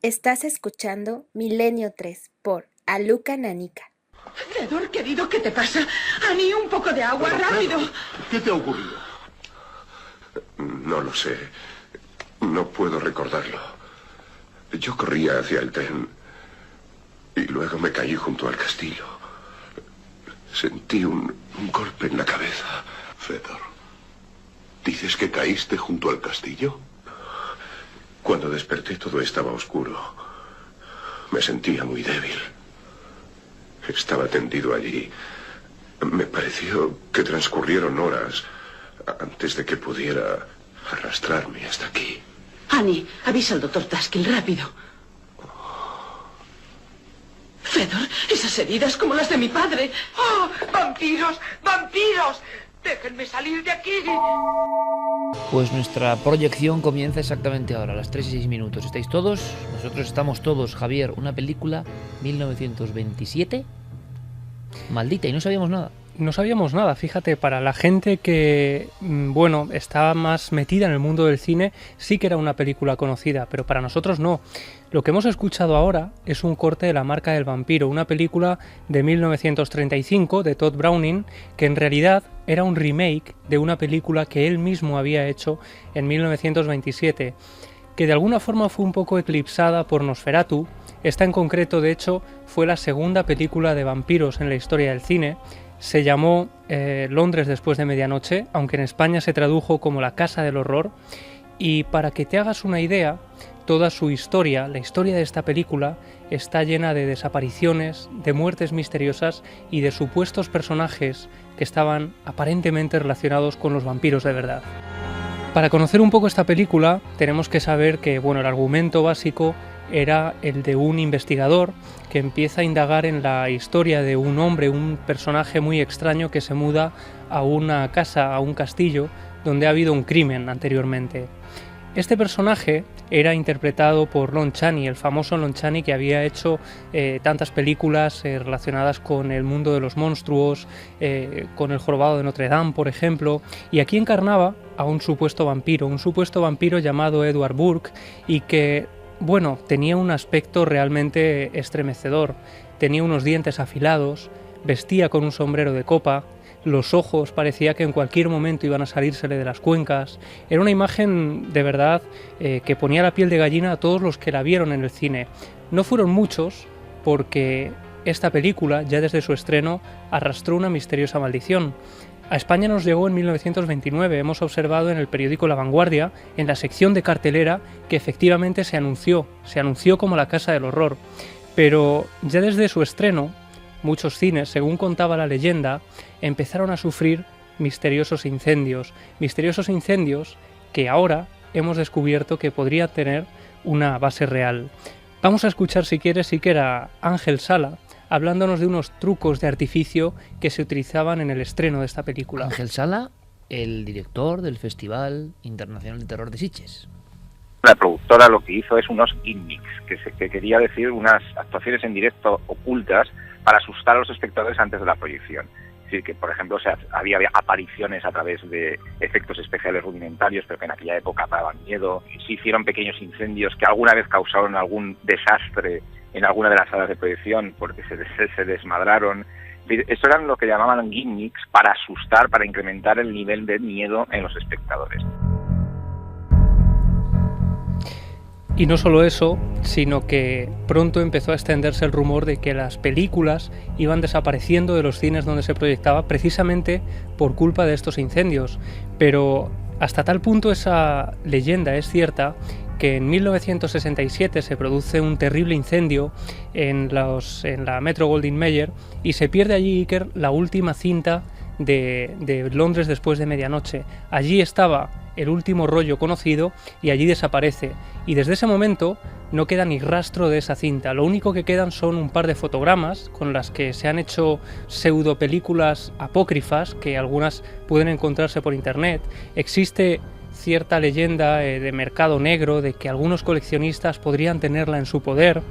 Estás escuchando Milenio 3 por Aluka Nanika. Fedor, querido, ¿qué te pasa? Annie, un poco de agua, rápido. ¿Qué te ha ocurrido? No lo sé. No puedo recordarlo. Yo corría hacia el tren y luego me caí junto al castillo. Sentí un golpe en la cabeza. Fedor, ¿dices que caíste junto al castillo? Cuando desperté todo estaba oscuro. Me sentía muy débil. Estaba tendido allí. Me pareció que transcurrieron horas antes de que pudiera arrastrarme hasta aquí. Annie, avisa al doctor Taskill, rápido. Fedor, esas heridas como las de mi padre. ¡Oh, vampiros! ¡Vampiros! ¡Déjenme salir de aquí! Pues nuestra proyección comienza exactamente ahora, a las 3:06. ¿Estáis todos? Nosotros estamos todos. Javier, una película 1927. Maldita, y no sabíamos nada. No sabíamos nada, fíjate, para la gente que, estaba más metida en el mundo del cine, sí que era una película conocida, pero para nosotros no. Lo que hemos escuchado ahora es un corte de La marca del vampiro, una película de 1935 de Todd Browning, que en realidad era un remake de una película que él mismo había hecho en 1927, que de alguna forma fue un poco eclipsada por Nosferatu. Esta en concreto, de hecho, fue la segunda película de vampiros en la historia del cine. Se llamó Londres después de medianoche, aunque en España se tradujo como La casa del horror. Y para que te hagas una idea, toda su historia, la historia de esta película, está llena de desapariciones, de muertes misteriosas y de supuestos personajes que estaban aparentemente relacionados con los vampiros de verdad. Para conocer un poco esta película, tenemos que saber que el argumento básico era el de un investigador que empieza a indagar en la historia de un hombre, un personaje muy extraño que se muda a una casa, a un castillo, donde ha habido un crimen anteriormente. Este personaje era interpretado por Lon Chaney, el famoso Lon Chaney que había hecho tantas películas relacionadas con el mundo de los monstruos, con El jorobado de Notre Dame, por ejemplo, y aquí encarnaba a un supuesto vampiro llamado Edward Burke, y que tenía un aspecto realmente estremecedor. Tenía unos dientes afilados, vestía con un sombrero de copa, los ojos parecía que en cualquier momento iban a salírsele de las cuencas. Era una imagen de verdad que ponía la piel de gallina a todos los que la vieron en el cine. No fueron muchos, porque esta película, ya desde su estreno, arrastró una misteriosa maldición. A España nos llegó en 1929, hemos observado en el periódico La Vanguardia, en la sección de cartelera, que efectivamente se anunció como la casa del horror. Pero ya desde su estreno, muchos cines, según contaba la leyenda, empezaron a sufrir misteriosos incendios que ahora hemos descubierto que podrían tener una base real. Vamos a escuchar, si quieres, a Ángel Sala, hablándonos de unos trucos de artificio que se utilizaban en el estreno de esta película. Ángel Sala, el director del Festival Internacional de Terror de Sitges. La productora lo que hizo es unos gimmicks, que quería decir unas actuaciones en directo ocultas para asustar a los espectadores antes de la proyección. Es decir, que por ejemplo había apariciones a través de efectos especiales rudimentarios, pero que en aquella época daban miedo. Se hicieron pequeños incendios que alguna vez causaron algún desastre en alguna de las salas de proyección porque se desmadraron. Eso eran lo que llamaban gimmicks para asustar, para incrementar el nivel de miedo en los espectadores. Y no solo eso, sino que pronto empezó a extenderse el rumor de que las películas iban desapareciendo de los cines donde se proyectaba precisamente por culpa de estos incendios. Pero hasta tal punto esa leyenda es cierta que en 1967 se produce un terrible incendio en la Metro-Goldwyn-Mayer y se pierde allí, Iker, la última cinta de Londres después de medianoche. Allí estaba el último rollo conocido y allí desaparece. Y desde ese momento no queda ni rastro de esa cinta. Lo único que quedan son un par de fotogramas con las que se han hecho pseudo películas apócrifas, que algunas pueden encontrarse por internet. Existe cierta leyenda de mercado negro de que algunos coleccionistas podrían tenerla en su poder,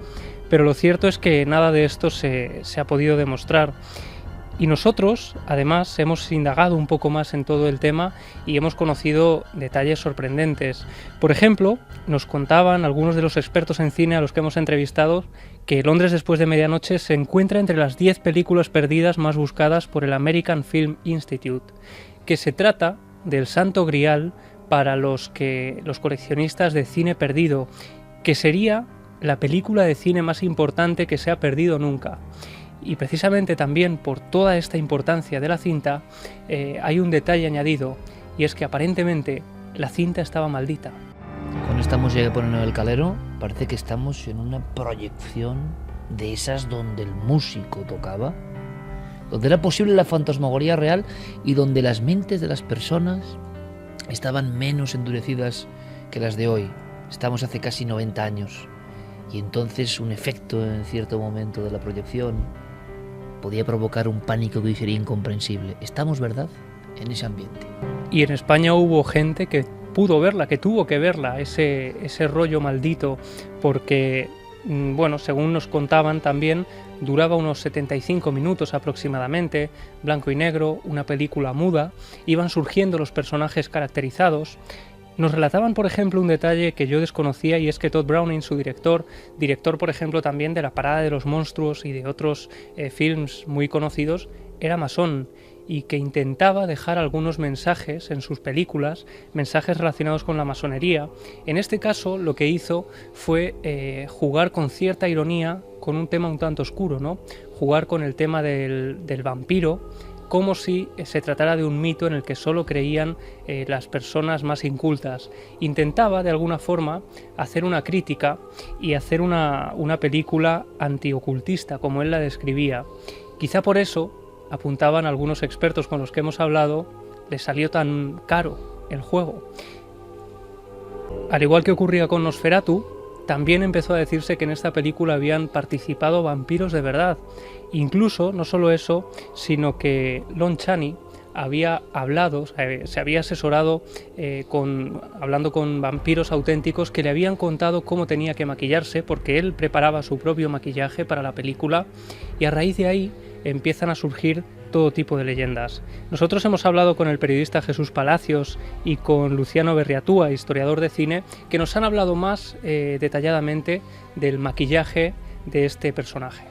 pero lo cierto es que nada de esto se ha podido demostrar. Y nosotros, además, hemos indagado un poco más en todo el tema y hemos conocido detalles sorprendentes. Por ejemplo, nos contaban algunos de los expertos en cine a los que hemos entrevistado que Londres después de medianoche se encuentra entre las 10 películas perdidas más buscadas por el American Film Institute, que se trata del santo grial para los coleccionistas de cine perdido, que sería la película de cine más importante que se ha perdido nunca. Y precisamente también por toda esta importancia de la cinta hay un detalle añadido, y es que aparentemente la cinta estaba maldita. Con esta música que ponen en el calero, parece que estamos en una proyección de esas donde el músico tocaba, donde era posible la fantasmagoría real y donde las mentes de las personas estaban menos endurecidas que las de hoy. Estamos hace casi 90 años y entonces un efecto en cierto momento de la proyección podía provocar un pánico que hoy sería incomprensible. Estamos, ¿verdad?, en ese ambiente. Y en España hubo gente que pudo verla, que tuvo que verla, ese rollo maldito, porque, bueno, según nos contaban también, duraba unos 75 minutos aproximadamente, blanco y negro, una película muda, iban surgiendo los personajes caracterizados. Nos relataban, por ejemplo, un detalle que yo desconocía, y es que Todd Browning, su director por ejemplo también de La Parada de los Monstruos y de otros films muy conocidos, era masón, y que intentaba dejar algunos mensajes en sus películas, mensajes relacionados con la masonería. En este caso lo que hizo fue jugar con cierta ironía con un tema un tanto oscuro, ¿no? Jugar con el tema del vampiro, como si se tratara de un mito en el que solo creían las personas más incultas. Intentaba, de alguna forma, hacer una crítica y hacer una película antiocultista, como él la describía. Quizá por eso, apuntaban algunos expertos con los que hemos hablado, le salió tan caro el juego. Al igual que ocurría con Nosferatu, también empezó a decirse que en esta película habían participado vampiros de verdad. Incluso, no solo eso, sino que Lon Chaney había hablado, se había asesorado hablando con vampiros auténticos que le habían contado cómo tenía que maquillarse, porque él preparaba su propio maquillaje para la película, y a raíz de ahí empiezan a surgir todo tipo de leyendas. Nosotros hemos hablado con el periodista Jesús Palacios y con Luciano Berriatúa, historiador de cine, que nos han hablado más detalladamente del maquillaje de este personaje.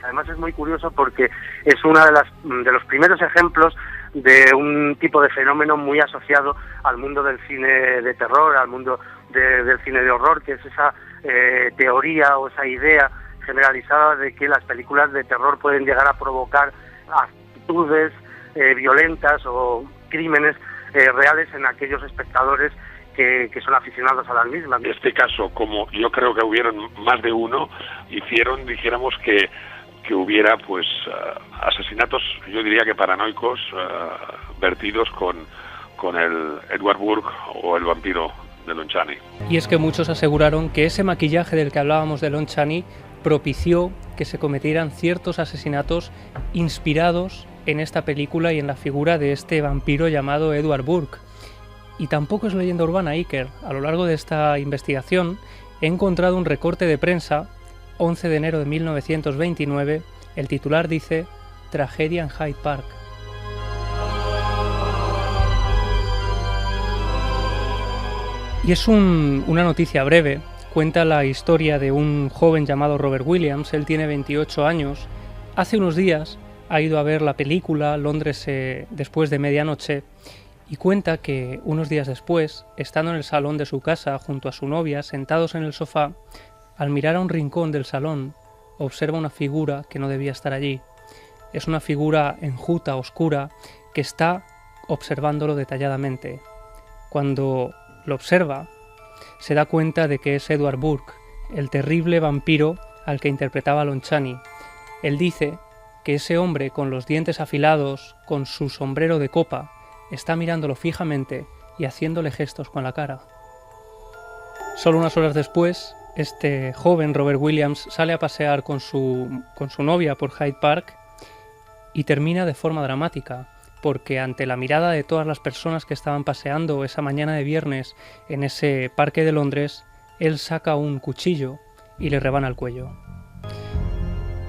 Además es muy curioso porque es uno de los primeros ejemplos de un tipo de fenómeno muy asociado al mundo del cine de terror, al mundo del cine de horror, que es esa teoría o esa idea generalizada de que las películas de terror pueden llegar a provocar actitudes violentas o crímenes reales en aquellos espectadores que son aficionados a las mismas. En este caso, como yo creo que hubieron más de uno, hicieron, dijéramos, que hubiera pues asesinatos, yo diría que paranoicos, vertidos con el Edward Burke o el vampiro de Lon Chaney. Y es que muchos aseguraron que ese maquillaje del que hablábamos de Lon Chaney propició que se cometieran ciertos asesinatos inspirados en esta película y en la figura de este vampiro llamado Edward Burke. Y tampoco es leyenda urbana, Iker. A lo largo de esta investigación he encontrado un recorte de prensa, 11 de enero de 1929, el titular dice «Tragedia en Hyde Park». Y es una noticia breve. Cuenta la historia de un joven llamado Robert Williams. Él tiene 28 años. Hace unos días ha ido a ver la película Londres después de medianoche, y cuenta que unos días después, estando en el salón de su casa junto a su novia, sentados en el sofá, al mirar a un rincón del salón, observa una figura que no debía estar allí. Es una figura enjuta, oscura, que está observándolo detalladamente. Cuando lo observa, se da cuenta de que es Edward Burke, el terrible vampiro al que interpretaba Lon Chaney. Él dice que ese hombre con los dientes afilados, con su sombrero de copa, está mirándolo fijamente y haciéndole gestos con la cara. Solo unas horas después, este joven Robert Williams sale a pasear con su novia por Hyde Park y termina de forma dramática, porque ante la mirada de todas las personas que estaban paseando esa mañana de viernes en ese parque de Londres, él saca un cuchillo y le rebana el cuello.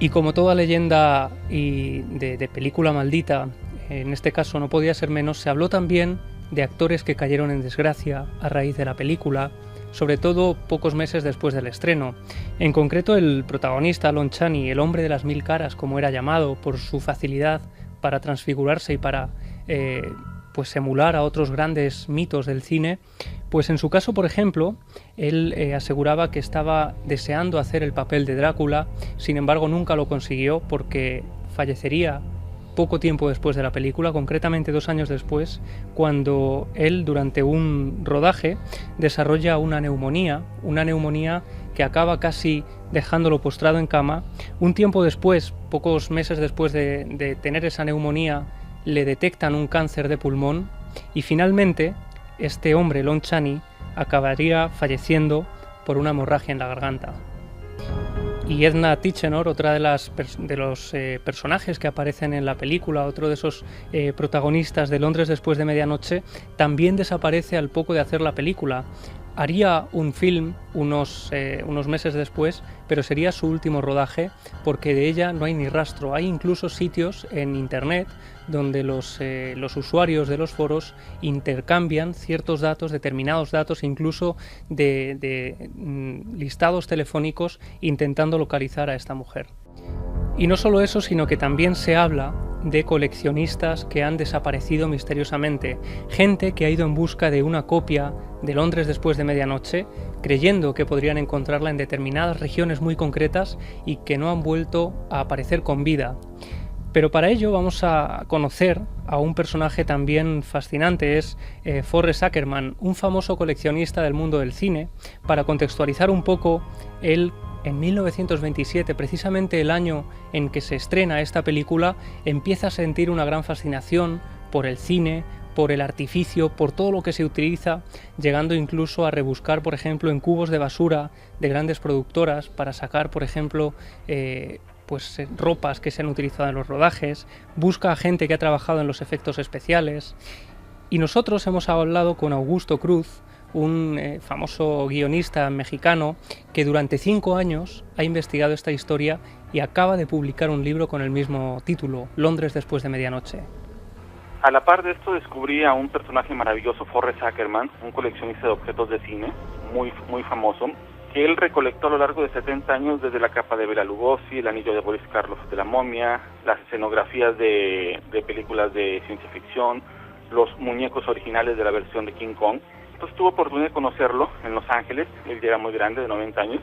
Y como toda leyenda de película maldita, en este caso no podía ser menos, se habló también de actores que cayeron en desgracia a raíz de la película, sobre todo pocos meses después del estreno. En concreto, el protagonista, Lon Chaney, el hombre de las 1000 caras, como era llamado, por su facilidad para transfigurarse y para pues emular a otros grandes mitos del cine, pues en su caso, por ejemplo, él aseguraba que estaba deseando hacer el papel de Drácula, sin embargo nunca lo consiguió porque fallecería poco tiempo después de la película, concretamente 2 años después, cuando él durante un rodaje desarrolla una neumonía que acaba casi dejándolo postrado en cama. Un tiempo después, pocos meses después de tener esa neumonía, le detectan un cáncer de pulmón y finalmente este hombre, Lon Chaney, acabaría falleciendo por una hemorragia en la garganta. Y Edna Tichenor, otra de los personajes que aparecen en la película, otro de esos protagonistas de Londres después de medianoche, también desaparece al poco de hacer la película. Haría un film unos meses después, pero sería su último rodaje porque de ella no hay ni rastro. Hay incluso sitios en internet donde los usuarios de los foros intercambian ciertos datos, determinados datos, incluso de listados telefónicos intentando localizar a esta mujer. Y no solo eso, sino que también se habla de coleccionistas que han desaparecido misteriosamente, gente que ha ido en busca de una copia de Londres después de medianoche, creyendo que podrían encontrarla en determinadas regiones muy concretas y que no han vuelto a aparecer con vida. Pero para ello vamos a conocer a un personaje también fascinante, es Forrest Ackerman, un famoso coleccionista del mundo del cine. Para contextualizar un poco, él en 1927, precisamente el año en que se estrena esta película, empieza a sentir una gran fascinación por el cine, por el artificio, por todo lo que se utiliza, llegando incluso a rebuscar, por ejemplo, en cubos de basura de grandes productoras para sacar, por ejemplo, ropas que se han utilizado en los rodajes, busca a gente que ha trabajado en los efectos especiales. Y nosotros hemos hablado con Augusto Cruz, un famoso guionista mexicano que durante 5 años ha investigado esta historia y acaba de publicar un libro con el mismo título, Londres después de medianoche. A la par de esto descubrí a un personaje maravilloso, Forrest Ackerman, un coleccionista de objetos de cine muy famoso, que él recolectó a lo largo de 70 años desde la capa de Bela Lugosi, el anillo de Boris Karloff de La momia, las escenografías de películas de ciencia ficción, los muñecos originales de la versión de King Kong. Entonces tuve oportunidad de conocerlo en Los Ángeles, él ya era muy grande, de 90 años,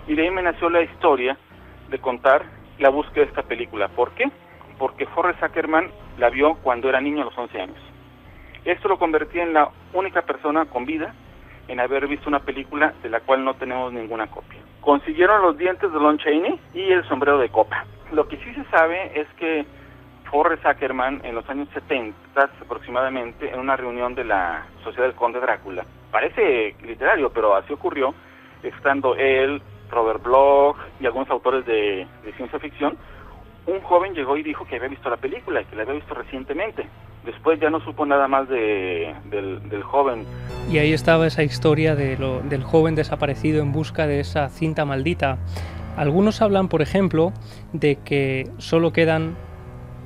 y de ahí me nació la historia de contar la búsqueda de esta película. ¿Por qué? Porque Forrest Ackerman la vio cuando era niño a los 11 años. Esto lo convertía en la única persona con vida en haber visto una película de la cual no tenemos ninguna copia. Consiguieron los dientes de Lon Chaney y el sombrero de copa. Lo que sí se sabe es que Forrest Ackerman en los años 70 aproximadamente, en una reunión de la Sociedad del Conde Drácula, parece literario, pero así ocurrió, estando él, Robert Bloch y algunos autores de ciencia ficción, un joven llegó y dijo que había visto la película y que la había visto recientemente. Después ya no supo nada más del joven. Y ahí estaba esa historia del joven desaparecido en busca de esa cinta maldita. Algunos hablan, por ejemplo, de que solo quedaban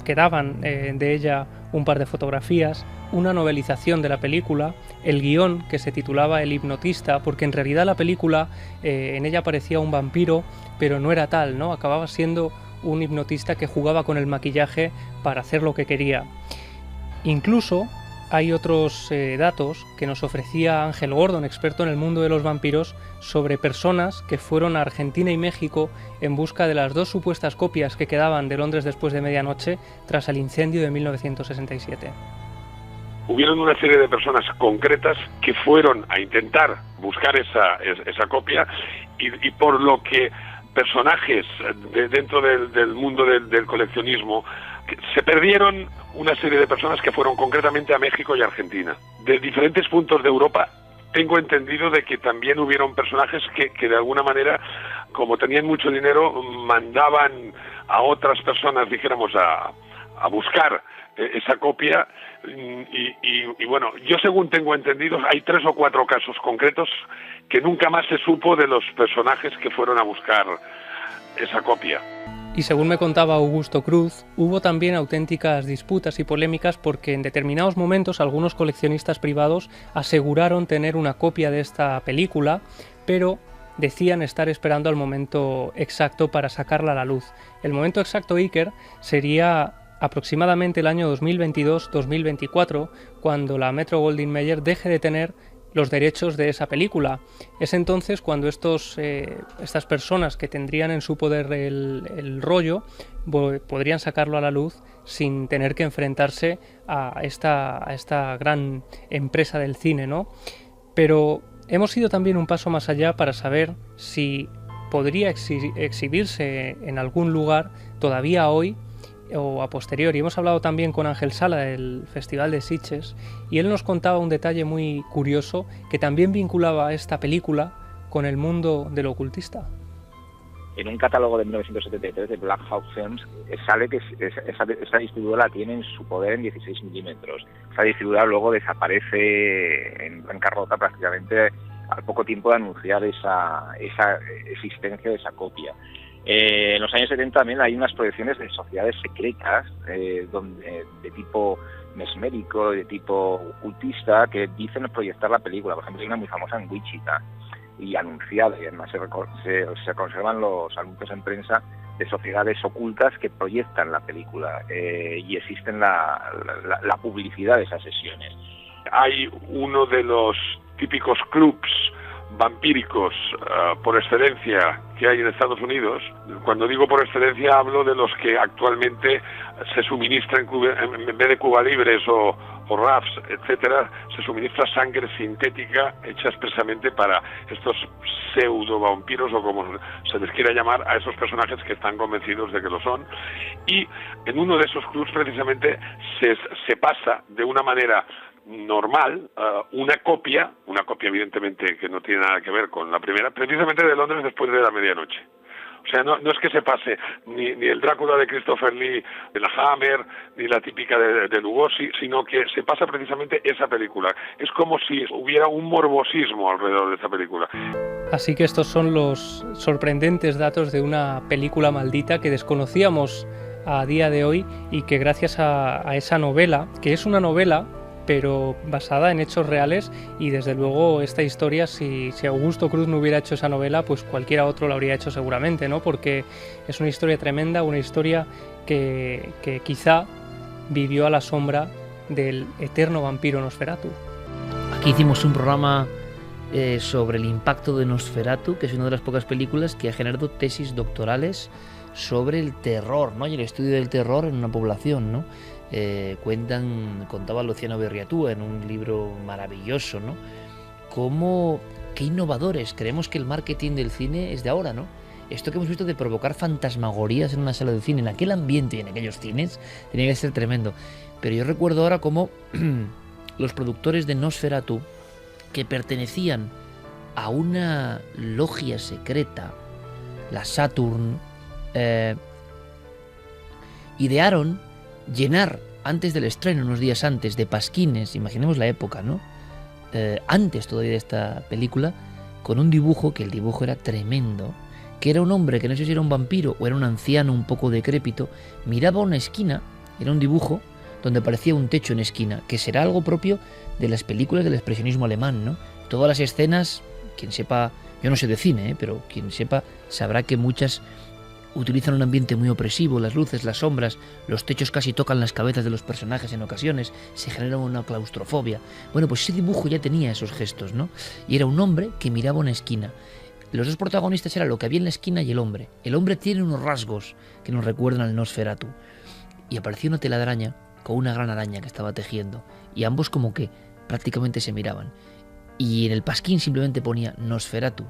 de ella un par de fotografías, una novelización de la película, el guión que se titulaba El hipnotista, porque en realidad la película en ella aparecía un vampiro, pero no era tal, ¿no? Acababa siendo un hipnotista que jugaba con el maquillaje para hacer lo que quería. Incluso hay otros datos que nos ofrecía Ángel Gordon, experto en el mundo de los vampiros, sobre personas que fueron a Argentina y México en busca de las 2 supuestas copias que quedaban de Londres después de medianoche tras el incendio de 1967. Hubieron una serie de personas concretas que fueron a intentar buscar esa copia y por lo que personajes dentro del mundo del coleccionismo se perdieron una serie de personas que fueron concretamente a México y Argentina. De diferentes puntos de Europa tengo entendido de que también hubieron personajes que de alguna manera, como tenían mucho dinero, mandaban a otras personas, dijéramos, a buscar esa copia y bueno, yo según tengo entendido hay 3 o 4 casos concretos que nunca más se supo de los personajes que fueron a buscar esa copia. Y según me contaba Augusto Cruz, hubo también auténticas disputas y polémicas porque en determinados momentos algunos coleccionistas privados aseguraron tener una copia de esta película, pero decían estar esperando al momento exacto para sacarla a la luz. El momento exacto, Iker, sería aproximadamente el año 2022-2024, cuando la Metro-Goldwyn-Mayer deje de tener los derechos de esa película. Es entonces cuando estas personas que tendrían en su poder el rollo podrían sacarlo a la luz sin tener que enfrentarse a esta gran empresa del cine, ¿no? Pero hemos ido también un paso más allá para saber si podría exhibirse en algún lugar todavía hoy o a posteriori. Hemos hablado también con Ángel Sala del Festival de Sitges y él nos contaba un detalle muy curioso que también vinculaba esta película con el mundo del ocultista. En un catálogo de 1973 de Black Hawk Films sale que esa distribuidora la tiene en su poder en 16 milímetros. Esa distribuidora luego desaparece en bancarrota prácticamente al poco tiempo de anunciar esa existencia de esa copia. En los años 70 también hay unas proyecciones de sociedades secretas de tipo mesmérico, de tipo ocultista, que dicen proyectar la película. Por ejemplo, hay una muy famosa en Wichita y anunciada, y además se conservan los anuncios en prensa de sociedades ocultas que proyectan la película y existen la publicidad de esas sesiones. Hay uno de los típicos clubs vampíricos por excelencia que hay en Estados Unidos. Cuando digo por excelencia hablo de los que actualmente se suministran en vez de Cuba Libres o RAFs, etcétera, se suministra sangre sintética hecha expresamente para estos pseudo vampiros o como se les quiera llamar a esos personajes que están convencidos de que lo son. Y en uno de esos clubs precisamente se pasa de una manera normal, una copia evidentemente que no tiene nada que ver con la primera, precisamente de Londres después de la medianoche. O sea, no es que se pase ni el Drácula de Christopher Lee, de la Hammer, ni la típica de Lugosi, sino que se pasa precisamente esa película. Es como si hubiera un morbosismo alrededor de esa película. Así que estos son los sorprendentes datos de una película maldita que desconocíamos a día de hoy y que gracias a esa novela, que es una novela pero basada en hechos reales, y desde luego esta historia, si Augusto Cruz no hubiera hecho esa novela, pues cualquiera otro la habría hecho seguramente, ¿no? Porque es una historia tremenda, una historia que quizá vivió a la sombra del eterno vampiro Nosferatu. Aquí hicimos un programa sobre el impacto de Nosferatu, que es una de las pocas películas que ha generado tesis doctorales sobre el terror, ¿no? Y el estudio del terror en una población, ¿no? Contaba Luciano Berriatúa en un libro maravilloso, ¿no? Qué innovadores. Creemos que el marketing del cine es de ahora, ¿no? Esto que hemos visto de provocar fantasmagorías en una sala de cine, en aquel ambiente y en aquellos cines, tenía que ser tremendo. Pero yo recuerdo ahora cómo los productores de Nosferatu, que pertenecían a una logia secreta, la Saturn, idearon llenar antes del estreno, unos días antes, de pasquines, imaginemos la época, ¿no? Antes todavía de esta película, con un dibujo, que el dibujo era tremendo, que era un hombre que no sé si era un vampiro o era un anciano un poco decrépito, miraba una esquina, era un dibujo donde parecía un techo en esquina, que será algo propio de las películas del expresionismo alemán, ¿no? Todas las escenas, quien sepa, yo no sé de cine, pero quien sepa sabrá que muchas utilizan un ambiente muy opresivo, las luces, las sombras, los techos casi tocan las cabezas de los personajes en ocasiones, se genera una claustrofobia. Bueno, pues ese dibujo ya tenía esos gestos, ¿no? Y era un hombre que miraba una esquina. Los dos protagonistas eran lo que había en la esquina y el hombre. El hombre tiene unos rasgos que nos recuerdan al Nosferatu. Y apareció una telaraña con una gran araña que estaba tejiendo. Y ambos como que prácticamente se miraban. Y en el pasquín simplemente ponía Nosferatu.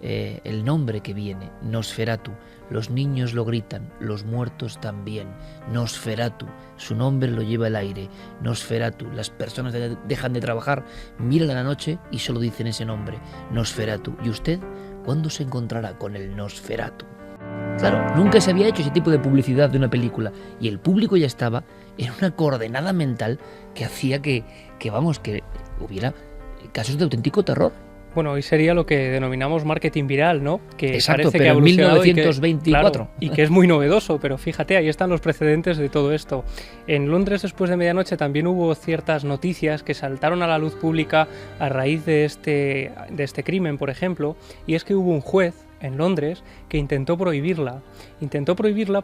El nombre que viene, Nosferatu. Los niños lo gritan, los muertos también. Nosferatu, su nombre lo lleva el aire. Nosferatu, las personas dejan de trabajar, miran a la noche y solo dicen ese nombre, Nosferatu. ¿Y usted cuándo se encontrará con el Nosferatu? Claro, nunca se había hecho ese tipo de publicidad de una película y el público ya estaba en una coordenada mental que hacía que hubiera casos de auténtico terror. Bueno, hoy sería lo que denominamos marketing viral, ¿no? Que exacto, parece pero que ha en evolucionado 1924. Y que es muy novedoso, pero fíjate, ahí están los precedentes de todo esto. En Londres, después de medianoche, también hubo ciertas noticias que saltaron a la luz pública a raíz de este crimen, por ejemplo, y es que hubo un juez en Londres que intentó prohibirla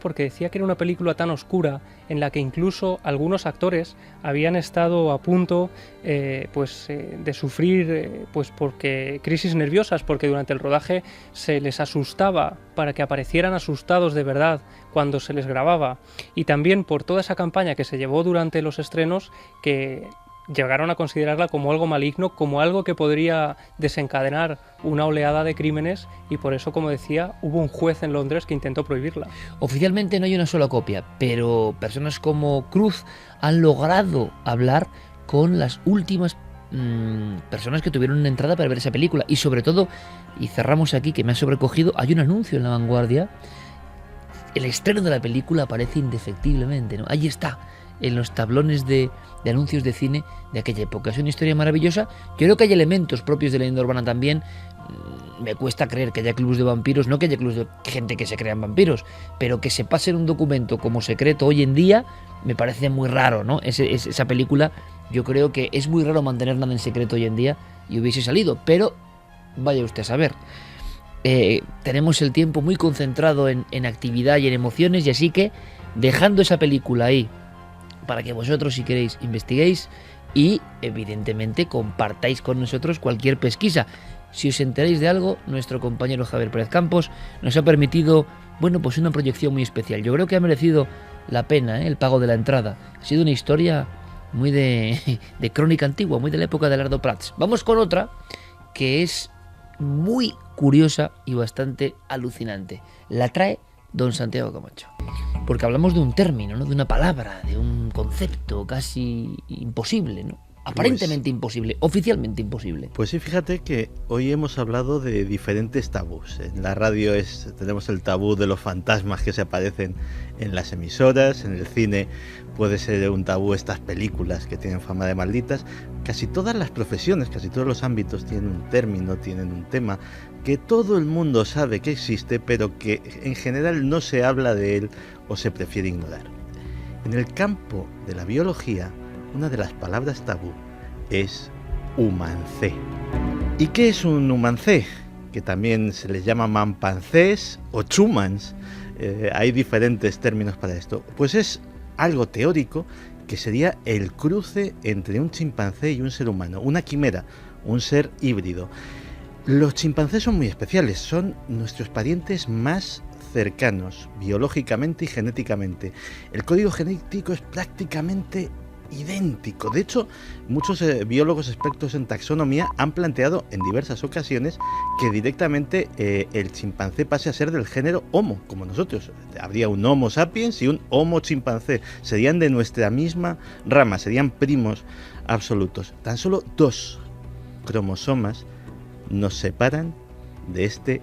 porque decía que era una película tan oscura en la que incluso algunos actores habían estado a punto de sufrir porque crisis nerviosas, porque durante el rodaje se les asustaba para que aparecieran asustados de verdad cuando se les grababa, y también por toda esa campaña que se llevó durante los estrenos, que llegaron a considerarla como algo maligno, como algo que podría desencadenar una oleada de crímenes, y por eso, como decía, hubo un juez en Londres que intentó prohibirla. Oficialmente no hay una sola copia, pero personas como Cruz han logrado hablar con las últimas personas que tuvieron una entrada para ver esa película, y sobre todo, y cerramos aquí que me ha sobrecogido, hay un anuncio en La Vanguardia. El estreno de la película aparece indefectiblemente, ¿no? Ahí está, en los tablones de anuncios de cine de aquella época. Es una historia maravillosa. Yo creo que hay elementos propios de la leyenda urbana también. Me cuesta creer que haya clubs de vampiros, no que haya clubs de gente que se crean vampiros, pero que se pase en un documento como secreto hoy en día me parece muy raro, ¿no? Esa película, yo creo que es muy raro mantener nada en secreto hoy en día y hubiese salido, pero vaya usted a saber. Tenemos el tiempo muy concentrado en actividad y en emociones, y así que dejando esa película ahí para que vosotros, si queréis, investiguéis y evidentemente compartáis con nosotros cualquier pesquisa. Si os enteráis de algo, nuestro compañero Javier Pérez Campos nos ha permitido, pues una proyección muy especial. Yo creo que ha merecido la pena, el pago de la entrada. Ha sido una historia muy de crónica antigua, muy de la época de Lardo Prats. Vamos con otra que es muy curiosa y bastante alucinante. La trae don Santiago Camacho. Porque hablamos de un término, ¿no? De una palabra, de un concepto casi imposible, ¿no? Aparentemente imposible, oficialmente imposible. Pues sí, fíjate que hoy hemos hablado de diferentes tabús. En la radio tenemos el tabú de los fantasmas que se aparecen en las emisoras, en el cine puede ser un tabú estas películas que tienen fama de malditas. Casi todas las profesiones, casi todos los ámbitos tienen un término, tienen un tema que todo el mundo sabe que existe, pero que en general no se habla de él o se prefiere ignorar. En el campo de la biología, una de las palabras tabú es humancé. ¿Y qué es un humancé? Que también se les llama mampancés o chumans. Hay diferentes términos para esto. Pues es algo teórico que sería el cruce entre un chimpancé y un ser humano, una quimera, un ser híbrido. Los chimpancés son muy especiales, son nuestros parientes más cercanos, biológicamente y genéticamente. El código genético es prácticamente idéntico. De hecho, muchos biólogos expertos en taxonomía han planteado en diversas ocasiones que directamente el chimpancé pase a ser del género Homo, como nosotros. Habría un Homo sapiens y un Homo chimpancé. Serían de nuestra misma rama, serían primos absolutos. Tan solo 2 cromosomas nos separan de este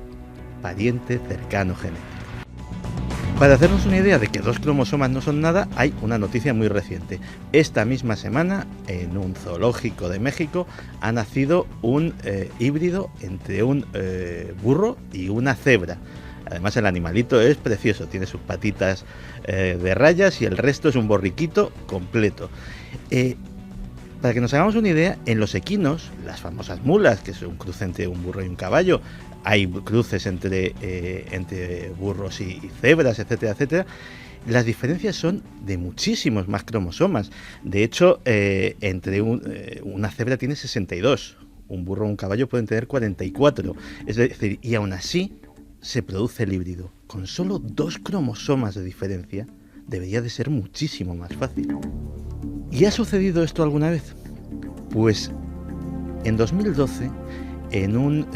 pariente cercano genético. Para hacernos una idea de que 2 cromosomas no son nada, hay una noticia muy reciente. Esta misma semana, en un zoológico de México, ha nacido un híbrido entre un burro y una cebra. Además, el animalito es precioso, tiene sus patitas de rayas y el resto es un borriquito completo. Para que nos hagamos una idea, en los equinos, las famosas mulas, que es un cruce entre un burro y un caballo, hay cruces entre burros y cebras, etcétera, etcétera. Las diferencias son de muchísimos más cromosomas. De hecho, entre una cebra tiene 62, un burro o un caballo pueden tener 44. Es decir, y aún así se produce el híbrido. Con solo 2 cromosomas de diferencia, debería de ser muchísimo más fácil. ¿Y ha sucedido esto alguna vez? Pues en 2012, en un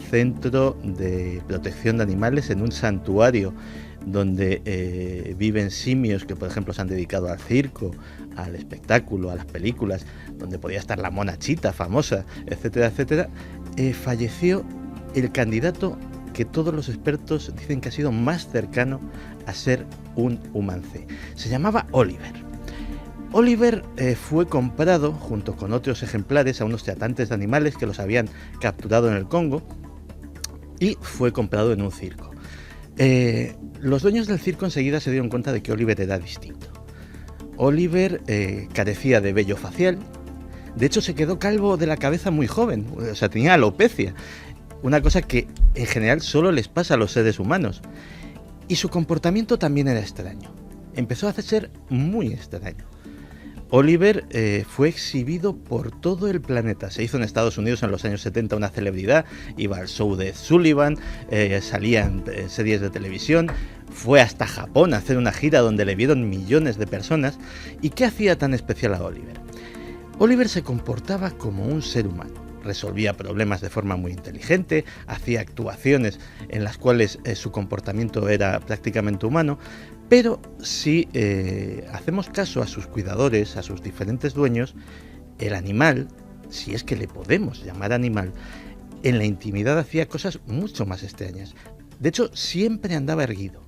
centro de protección de animales, en un santuario donde viven simios que, por ejemplo, se han dedicado al circo, al espectáculo, a las películas, donde podía estar la mona Chita famosa, etcétera, etcétera, falleció el candidato que todos los expertos dicen que ha sido más cercano a ser un humancé. Se llamaba Oliver. Oliver fue comprado junto con otros ejemplares a unos tratantes de animales que los habían capturado en el Congo y fue comprado en un circo. Los dueños del circo enseguida se dieron cuenta de que Oliver era distinto. Oliver carecía de vello facial, de hecho se quedó calvo de la cabeza muy joven, o sea, tenía alopecia, una cosa que en general solo les pasa a los seres humanos. Y su comportamiento también era extraño, empezó a ser muy extraño. Oliver fue exhibido por todo el planeta. Se hizo en Estados Unidos en los años 70 una celebridad, iba al show de Sullivan, salía en series de televisión, fue hasta Japón a hacer una gira donde le vieron millones de personas. ¿Y qué hacía tan especial a Oliver? Oliver se comportaba como un ser humano, resolvía problemas de forma muy inteligente, hacía actuaciones en las cuales su comportamiento era prácticamente humano. Pero si hacemos caso a sus cuidadores, a sus diferentes dueños, el animal, si es que le podemos llamar animal, en la intimidad hacía cosas mucho más extrañas. De hecho, siempre andaba erguido,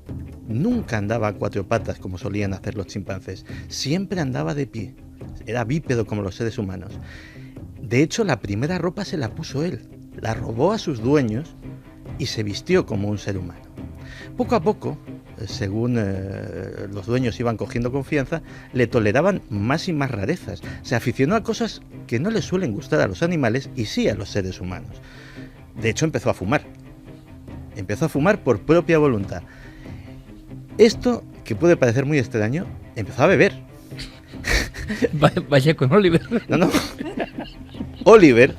nunca andaba a cuatro patas como solían hacer los chimpancés, siempre andaba de pie, era bípedo como los seres humanos. De hecho, la primera ropa se la puso él, la robó a sus dueños y se vistió como un ser humano. Poco a poco, según los dueños iban cogiendo confianza, le toleraban más y más rarezas. Se aficionó a cosas que no le suelen gustar a los animales y sí a los seres humanos. De hecho, empezó a fumar. Empezó a fumar por propia voluntad. Esto, que puede parecer muy extraño, empezó a beber. Vaya con Oliver. No. Oliver...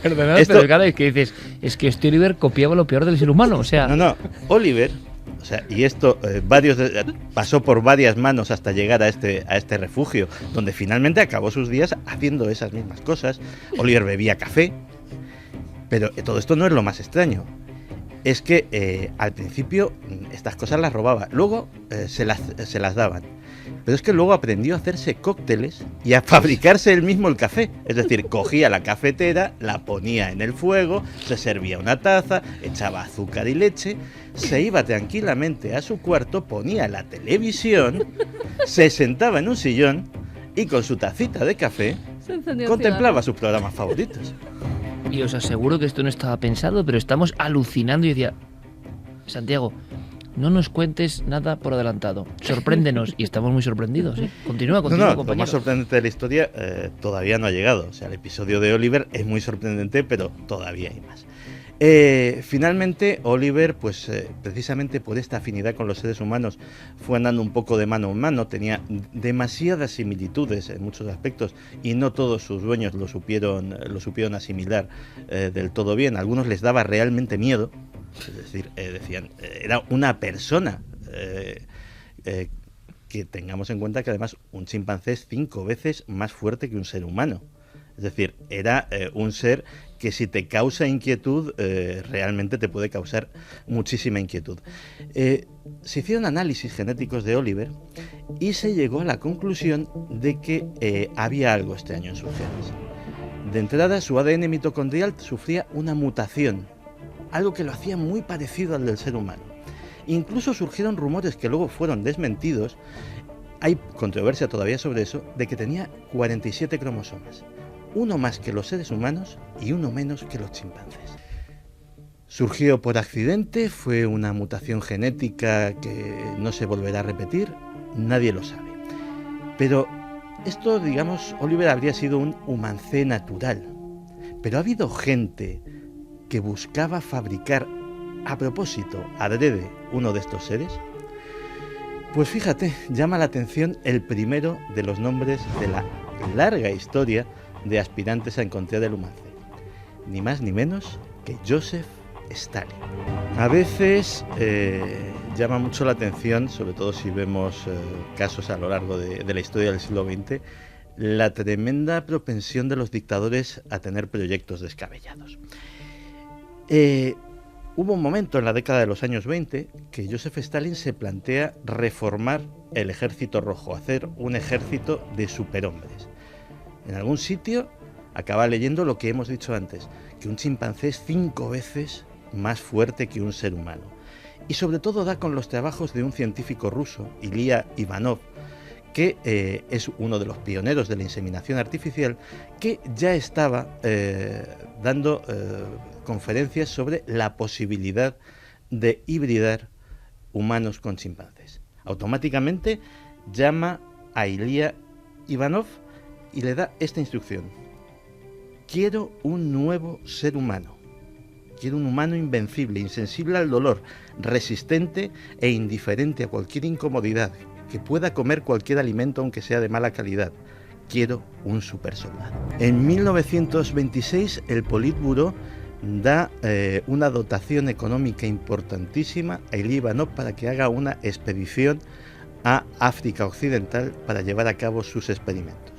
Perdonad, pero claro, es que dices, es que este Oliver copiaba lo peor del ser humano, o sea... No, Oliver, o sea, y esto pasó por varias manos hasta llegar a este refugio, donde finalmente acabó sus días haciendo esas mismas cosas. Oliver bebía café, pero todo esto no es lo más extraño. Es que al principio estas cosas las robaba, luego se las daban. Pero es que luego aprendió a hacerse cócteles y a fabricarse él mismo el café. Es decir, cogía la cafetera, la ponía en el fuego, se servía una taza, echaba azúcar y leche, se iba tranquilamente a su cuarto, ponía la televisión, se sentaba en un sillón y con su tacita de café contemplaba sus programas favoritos. Y os aseguro que esto no estaba pensado, pero estamos alucinando. Y decía, Santiago, no nos cuentes nada por adelantado, sorpréndenos. Y estamos muy sorprendidos, ¿eh? Continúa, compañero. Lo más sorprendente de la historia todavía no ha llegado. O sea, el episodio de Oliver es muy sorprendente, pero todavía hay más. Finalmente, Oliver, pues precisamente por esta afinidad con los seres humanos, fue andando un poco de mano en mano, tenía demasiadas similitudes en muchos aspectos y no todos sus dueños lo supieron asimilar del todo bien. A algunos les daba realmente miedo, es decir, decían, era una persona, que tengamos en cuenta que además un chimpancé es 5 veces más fuerte que un ser humano. Es decir, era un ser que si te causa inquietud, realmente te puede causar muchísima inquietud. Se hicieron análisis genéticos de Oliver y se llegó a la conclusión de que había algo extraño en sus genes. De entrada, su ADN mitocondrial sufría una mutación, algo que lo hacía muy parecido al del ser humano. Incluso surgieron rumores que luego fueron desmentidos, hay controversia todavía sobre eso, de que tenía 47 cromosomas. Uno más que los seres humanos y uno menos que los chimpancés. Surgió por accidente, fue una mutación genética que no se volverá a repetir, nadie lo sabe. Pero esto, digamos, Oliver habría sido un humancé natural. Pero ha habido gente que buscaba fabricar a propósito, adrede, uno de estos seres. Pues fíjate, llama la atención el primero de los nombres de la larga historia de aspirantes a encontrar el humancé, ni más ni menos que Joseph Stalin. A veces llama mucho la atención, sobre todo si vemos casos a lo largo de la historia del siglo XX, la tremenda propensión de los dictadores a tener proyectos descabellados. Hubo un momento en la década de los años 20 que Joseph Stalin se plantea reformar el ejército rojo, hacer un ejército de superhombres. En algún sitio acaba leyendo lo que hemos dicho antes, que un chimpancé es 5 veces más fuerte que un ser humano. Y sobre todo da con los trabajos de un científico ruso, Ilya Ivanov, que es uno de los pioneros de la inseminación artificial, que ya estaba dando conferencias sobre la posibilidad de hibridar humanos con chimpancés. Automáticamente llama a Ilya Ivanov y le da esta instrucción: quiero un nuevo ser humano, quiero un humano invencible, insensible al dolor, resistente e indiferente a cualquier incomodidad, que pueda comer cualquier alimento aunque sea de mala calidad. Quiero un supersoldado. En 1926 el Politburo da una dotación económica importantísima a Ilya Ivanov para que haga una expedición a África Occidental para llevar a cabo sus experimentos.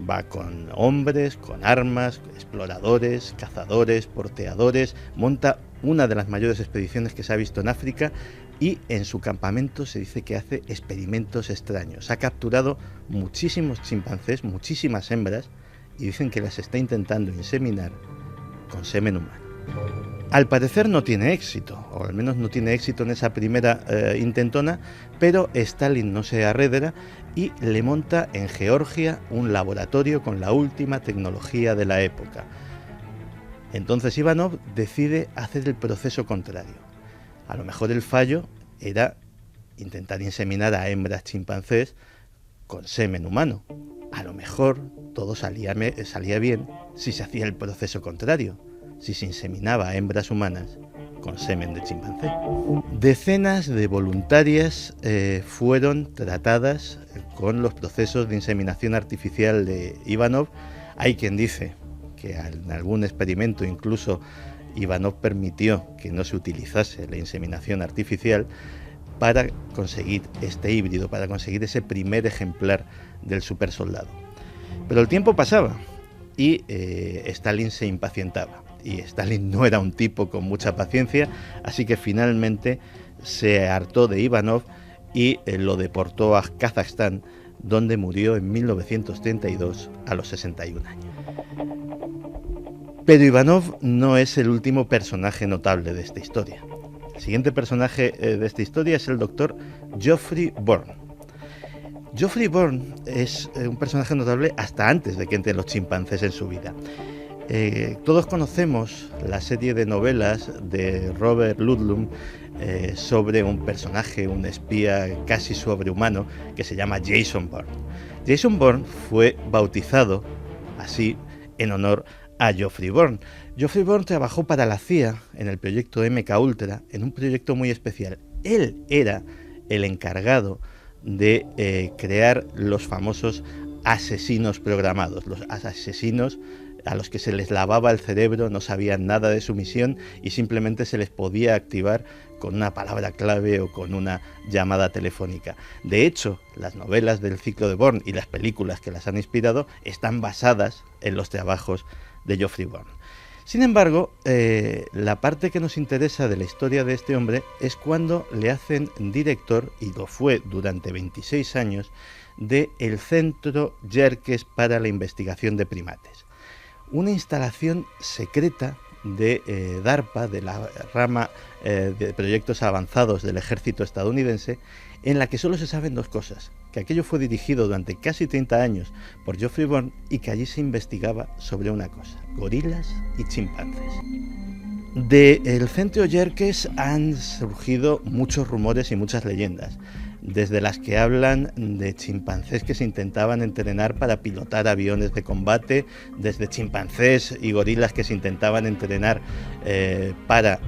Va con hombres, con armas, exploradores, cazadores, porteadores, monta una de las mayores expediciones que se ha visto en África y en su campamento se dice que hace experimentos extraños. Ha capturado muchísimos chimpancés, muchísimas hembras, y dicen que las está intentando inseminar con semen humano. Al parecer no tiene éxito, o al menos no tiene éxito en esa primera intentona, pero Stalin no se arredra y le monta en Georgia un laboratorio con la última tecnología de la época. Entonces Ivanov decide hacer el proceso contrario. A lo mejor el fallo era intentar inseminar a hembras chimpancés con semen humano. A lo mejor todo salía bien si se hacía el proceso contrario, si se inseminaba a hembras humanas con semen de chimpancé. Decenas de voluntarias fueron tratadas con los procesos de inseminación artificial de Ivanov. Hay quien dice que en algún experimento incluso Ivanov permitió que no se utilizase la inseminación artificial para conseguir este híbrido, para conseguir ese primer ejemplar del supersoldado. Pero el tiempo pasaba y Stalin se impacientaba. Y Stalin no era un tipo con mucha paciencia, así que finalmente se hartó de Ivanov y lo deportó a Kazajstán, donde murió en 1932 a los 61 años. Pero Ivanov no es el último personaje notable de esta historia. El siguiente personaje de esta historia es el doctor Geoffrey Bourne. Geoffrey Bourne es un personaje notable hasta antes de que entren los chimpancés en su vida. Todos conocemos la serie de novelas de Robert Ludlum sobre un personaje, un espía casi sobrehumano que se llama Jason Bourne. Jason Bourne fue bautizado así en honor a Geoffrey Bourne. Geoffrey Bourne trabajó para la CIA en el proyecto MKUltra, en un proyecto muy especial. Él era el encargado de crear los famosos asesinos programados, los asesinos a los que se les lavaba el cerebro, no sabían nada de su misión y simplemente se les podía activar con una palabra clave o con una llamada telefónica. De hecho, las novelas del ciclo de Bourne y las películas que las han inspirado están basadas en los trabajos de Geoffrey Bourne. Sin embargo, la parte que nos interesa de la historia de este hombre es cuando le hacen director, y lo fue durante 26 años, del Centro Yerkes para la Investigación de Primates. Una instalación secreta de DARPA, de la rama de proyectos avanzados del ejército estadounidense, en la que solo se saben dos cosas: que aquello fue dirigido durante casi 30 años por Geoffrey Bourne y que allí se investigaba sobre una cosa: gorilas y chimpancés. Del Centro Yerkes han surgido muchos rumores y muchas leyendas, desde las que hablan de chimpancés que se intentaban entrenar para pilotar aviones de combate, desde chimpancés y gorilas que se intentaban entrenar para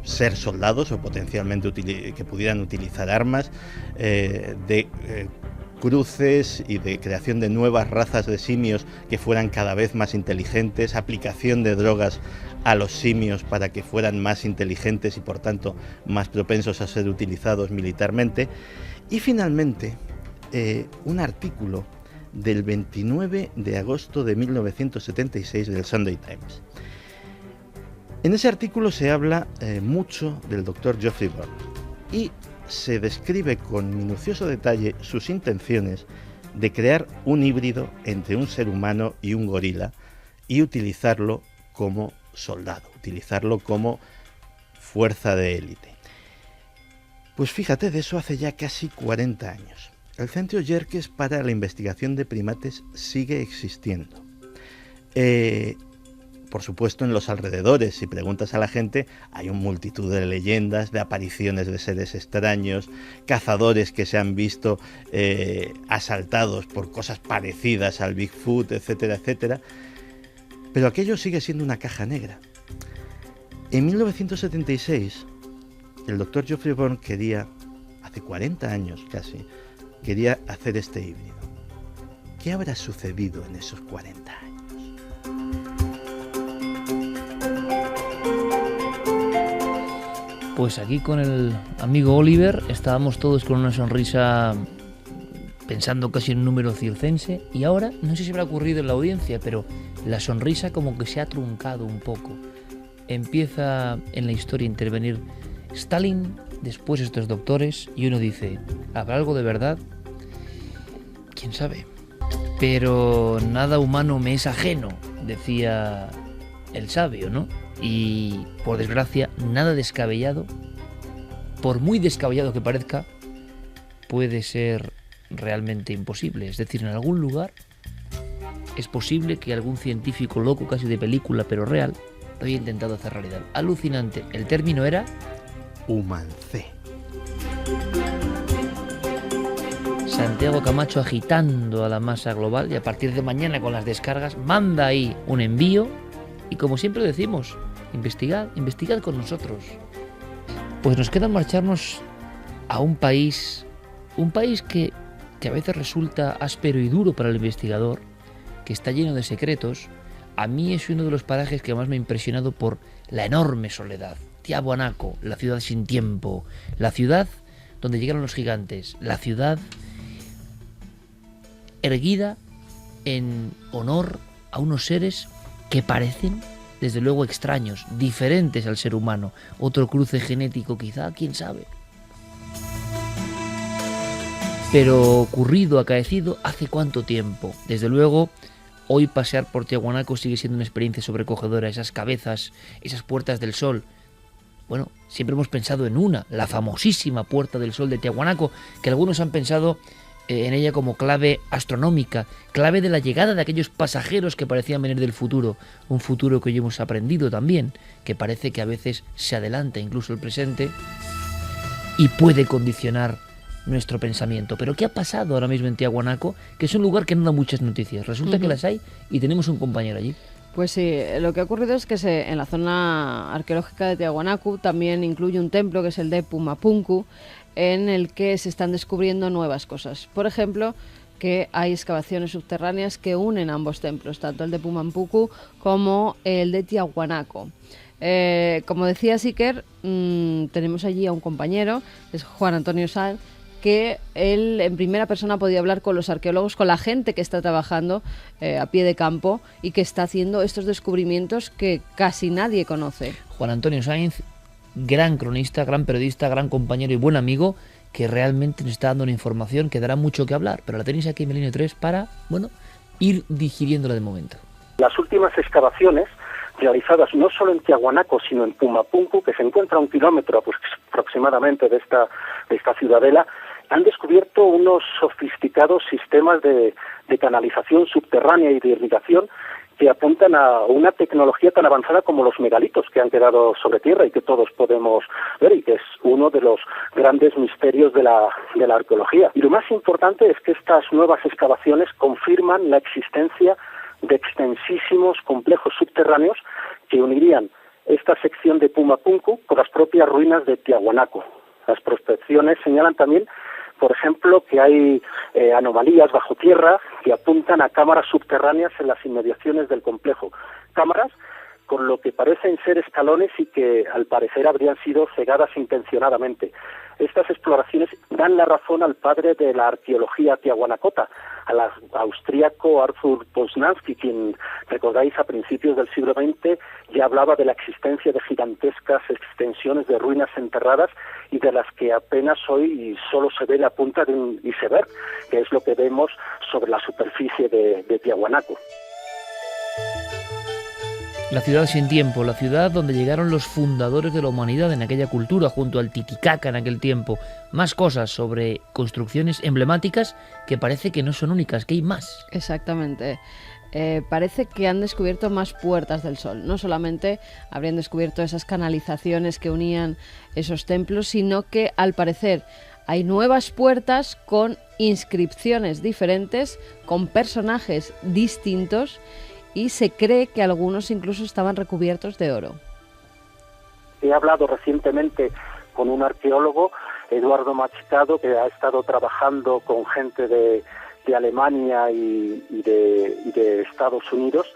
ser soldados o potencialmente que pudieran utilizar armas, de cruces y de creación de nuevas razas de simios que fueran cada vez más inteligentes, aplicación de drogas a los simios para que fueran más inteligentes y por tanto más propensos a ser utilizados militarmente. Y finalmente un artículo del 29 de agosto de 1976 del Sunday Times. En ese artículo se habla mucho del Dr. Geoffrey Bourne y se describe con minucioso detalle sus intenciones de crear un híbrido entre un ser humano y un gorila y utilizarlo como soldado, utilizarlo como fuerza de élite. Pues fíjate, de eso hace ya casi 40 años. El Centro Yerkes para la investigación de primates sigue existiendo. Por supuesto, en los alrededores, si preguntas a la gente, hay una multitud de leyendas, de apariciones de seres extraños, cazadores que se han visto asaltados por cosas parecidas al Bigfoot, etcétera, etcétera. Pero aquello sigue siendo una caja negra. En 1976, el doctor Geoffrey Bourne quería, hace 40 años casi, quería hacer este híbrido. ¿Qué habrá sucedido en esos 40 años? Pues aquí con el amigo Oliver estábamos todos con una sonrisa pensando casi en un número circense, y ahora no sé si me ha ocurrido en la audiencia, pero la sonrisa como que se ha truncado un poco. Empieza en la historia a intervenir Stalin, después estos doctores, y uno dice, ¿habrá algo de verdad? ¿Quién sabe? Pero nada humano me es ajeno, decía el sabio, ¿no? Y por desgracia, nada descabellado, por muy descabellado que parezca, puede ser realmente imposible. Es decir, en algún lugar es posible que algún científico loco, casi de película, pero real, lo haya intentado hacer realidad. Alucinante. El término era Humancé. Santiago Camacho agitando a la masa global, y a partir de mañana con las descargas manda ahí un envío, y como siempre decimos, investigad con nosotros. Pues nos queda marcharnos a un país que a veces resulta áspero y duro para el investigador, que está lleno de secretos. A mí es uno de los parajes que más me ha impresionado por la enorme soledad. Tiahuanaco, la ciudad sin tiempo, la ciudad donde llegaron los gigantes, la ciudad erguida en honor a unos seres que parecen, desde luego, extraños, diferentes al ser humano. Otro cruce genético quizá, quién sabe. Pero ocurrido, acaecido, ¿hace cuánto tiempo? Desde luego, hoy pasear por Tiahuanaco sigue siendo una experiencia sobrecogedora. Esas cabezas, esas puertas del sol. Bueno, siempre hemos pensado en una, la famosísima Puerta del Sol de Tiahuanaco, que algunos han pensado en ella como clave astronómica, clave de la llegada de aquellos pasajeros que parecían venir del futuro, un futuro que hoy hemos aprendido también, que parece que a veces se adelanta incluso el presente y puede condicionar nuestro pensamiento. Pero ¿qué ha pasado ahora mismo en Tiahuanaco? Que es un lugar que no da muchas noticias. Resulta que las hay y tenemos un compañero allí. Pues sí, lo que ha ocurrido es que en la zona arqueológica de Tiahuanaco también incluye un templo que es el de Pumapunku, en el que se están descubriendo nuevas cosas. Por ejemplo, que hay excavaciones subterráneas que unen ambos templos, tanto el de Pumapunku como el de Tiahuanaco. Como decía Siker, tenemos allí a un compañero, es Juan Antonio Sanz, que él en primera persona ha podido hablar con los arqueólogos, con la gente que está trabajando a pie de campo y que está haciendo estos descubrimientos que casi nadie conoce. Juan Antonio Sainz, gran cronista, gran periodista, gran compañero y buen amigo, que realmente nos está dando una información que dará mucho que hablar, pero la tenéis aquí en Milenio 3 para, ir digiriéndola de momento. Las últimas excavaciones realizadas no solo en Tiahuanaco, sino en Pumapunku, que se encuentra a 1 kilómetro aproximadamente de esta ciudadela, han descubierto unos sofisticados sistemas de canalización subterránea y de irrigación que apuntan a una tecnología tan avanzada como los megalitos que han quedado sobre tierra y que todos podemos ver, y que es uno de los grandes misterios de la arqueología. Y lo más importante es que estas nuevas excavaciones confirman la existencia de extensísimos complejos subterráneos que unirían esta sección de Pumapunku con las propias ruinas de Tiahuanaco. Las prospecciones señalan también, por ejemplo, que hay anomalías bajo tierra que apuntan a cámaras subterráneas en las inmediaciones del complejo. Cámaras con lo que parecen ser escalones y que al parecer habrían sido cegadas intencionadamente. Estas exploraciones dan la razón al padre de la arqueología tiahuanacota, al austríaco Arthur Poznański, quien, recordáis, a principios del siglo XX ya hablaba de la existencia de gigantescas extensiones de ruinas enterradas y de las que apenas hoy solo se ve la punta de un iceberg, que es lo que vemos sobre la superficie de Tiahuanaco. La ciudad sin tiempo, la ciudad donde llegaron los fundadores de la humanidad en aquella cultura, junto al Titicaca en aquel tiempo. Más cosas sobre construcciones emblemáticas que parece que no son únicas, que hay más. Exactamente. Parece que han descubierto más puertas del sol. No solamente habrían descubierto esas canalizaciones que unían esos templos, sino que al parecer hay nuevas puertas con inscripciones diferentes, con personajes distintos, y se cree que algunos incluso estaban recubiertos de oro. He hablado recientemente con un arqueólogo, Eduardo Machicado, que ha estado trabajando con gente de Alemania y de Estados Unidos,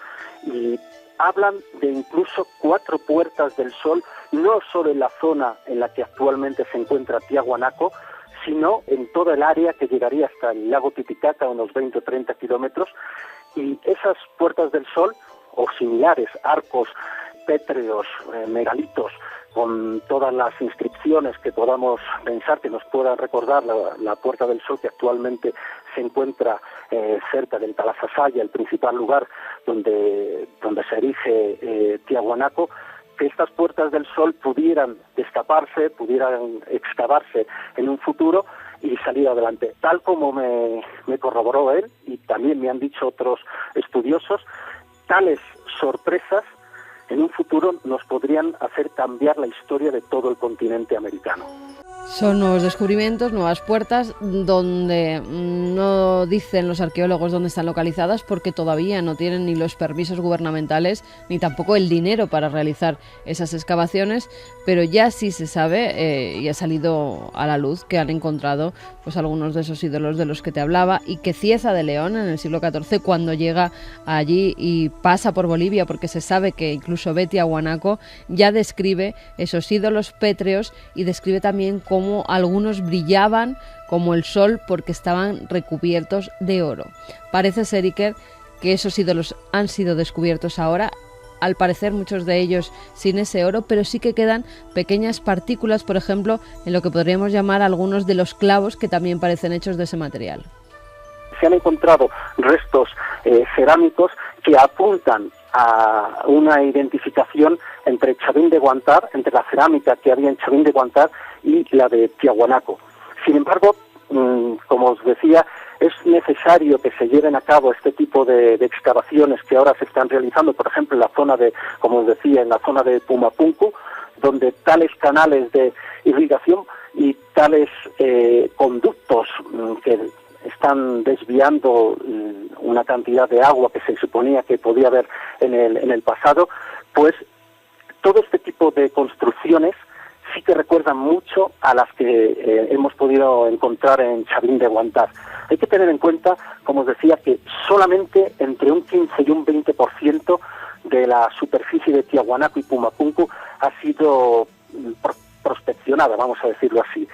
y hablan de incluso 4 puertas del sol, no solo en la zona en la que actualmente se encuentra Tiahuanaco, sino en toda el área que llegaría hasta el lago Titicaca, unos 20 o 30 kilómetros. Y esas puertas del sol, o similares, arcos pétreos, megalitos, con todas las inscripciones que podamos pensar, que nos puedan recordar la Puerta del Sol, que actualmente se encuentra cerca del Talasasaya, el principal lugar donde se erige Tiahuanaco, que estas Puertas del Sol pudieran destaparse, pudieran excavarse en un futuro y salir adelante. Tal como me corroboró él, y también me han dicho otros estudiosos, tales sorpresas en un futuro nos podrían hacer cambiar la historia de todo el continente americano. Son nuevos descubrimientos, nuevas puertas, donde no dicen los arqueólogos dónde están localizadas, porque todavía no tienen ni los permisos gubernamentales ni tampoco el dinero para realizar esas excavaciones, pero ya sí se sabe y ha salido a la luz que han encontrado pues algunos de esos ídolos de los que te hablaba, y que Cieza de León en el siglo XIV, cuando llega allí y pasa por Bolivia, porque se sabe que incluso ve Tiahuanaco, ya describe esos ídolos pétreos y describe también cómo algunos brillaban como el sol porque estaban recubiertos de oro. Parece ser, Iker, que esos ídolos han sido descubiertos ahora, al parecer muchos de ellos sin ese oro, pero sí que quedan pequeñas partículas, por ejemplo, en lo que podríamos llamar algunos de los clavos, que también parecen hechos de ese material. Se han encontrado restos cerámicos que apuntan a una identificación entre Chavín de Guantar, entre la cerámica que había en Chavín de Guantar y la de Tiahuanaco. Sin embargo, como os decía, es necesario que se lleven a cabo este tipo de excavaciones que ahora se están realizando, por ejemplo, en la zona de, como os decía, en la zona de Pumapunku, donde tales canales de irrigación y tales conductos que están desviando una cantidad de agua que se suponía que podía haber en el pasado, pues todo este tipo de construcciones sí que recuerdan mucho a las que hemos podido encontrar en Chavín de Guantar. Hay que tener en cuenta, como os decía, que solamente entre un 15 y un 20% de la superficie de Tiahuanaco y Pumapunku ha sido prospeccionada, vamos a decirlo así.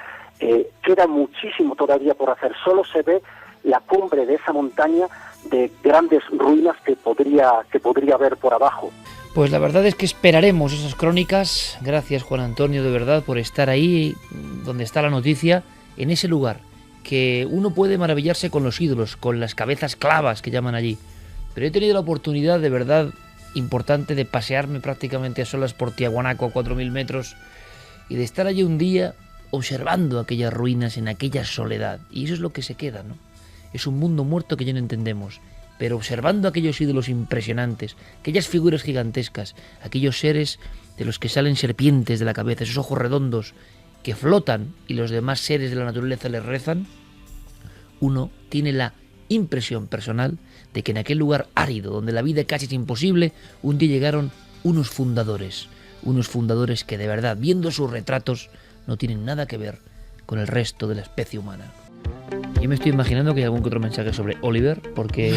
Queda muchísimo todavía por hacer. Solo se ve la cumbre de esa montaña de grandes ruinas que podría haber por abajo. Pues la verdad es que esperaremos esas crónicas. Gracias, Juan Antonio, de verdad, por estar ahí donde está la noticia, en ese lugar, que uno puede maravillarse con los ídolos, con las cabezas clavas que llaman allí. Pero he tenido la oportunidad, de verdad, importante, de pasearme prácticamente a solas por Tiahuanaco a 4.000 metros y de estar allí un día observando aquellas ruinas en aquella soledad. Y eso es lo que se queda, ¿no? Es un mundo muerto que ya no entendemos, pero observando aquellos ídolos impresionantes, aquellas figuras gigantescas, aquellos seres de los que salen serpientes de la cabeza, esos ojos redondos que flotan y los demás seres de la naturaleza les rezan, uno tiene la impresión personal de que en aquel lugar árido, donde la vida casi es imposible, un día llegaron unos fundadores que de verdad, viendo sus retratos, no tienen nada que ver con el resto de la especie humana. Yo me estoy imaginando que hay algún que otro mensaje sobre Oliver, porque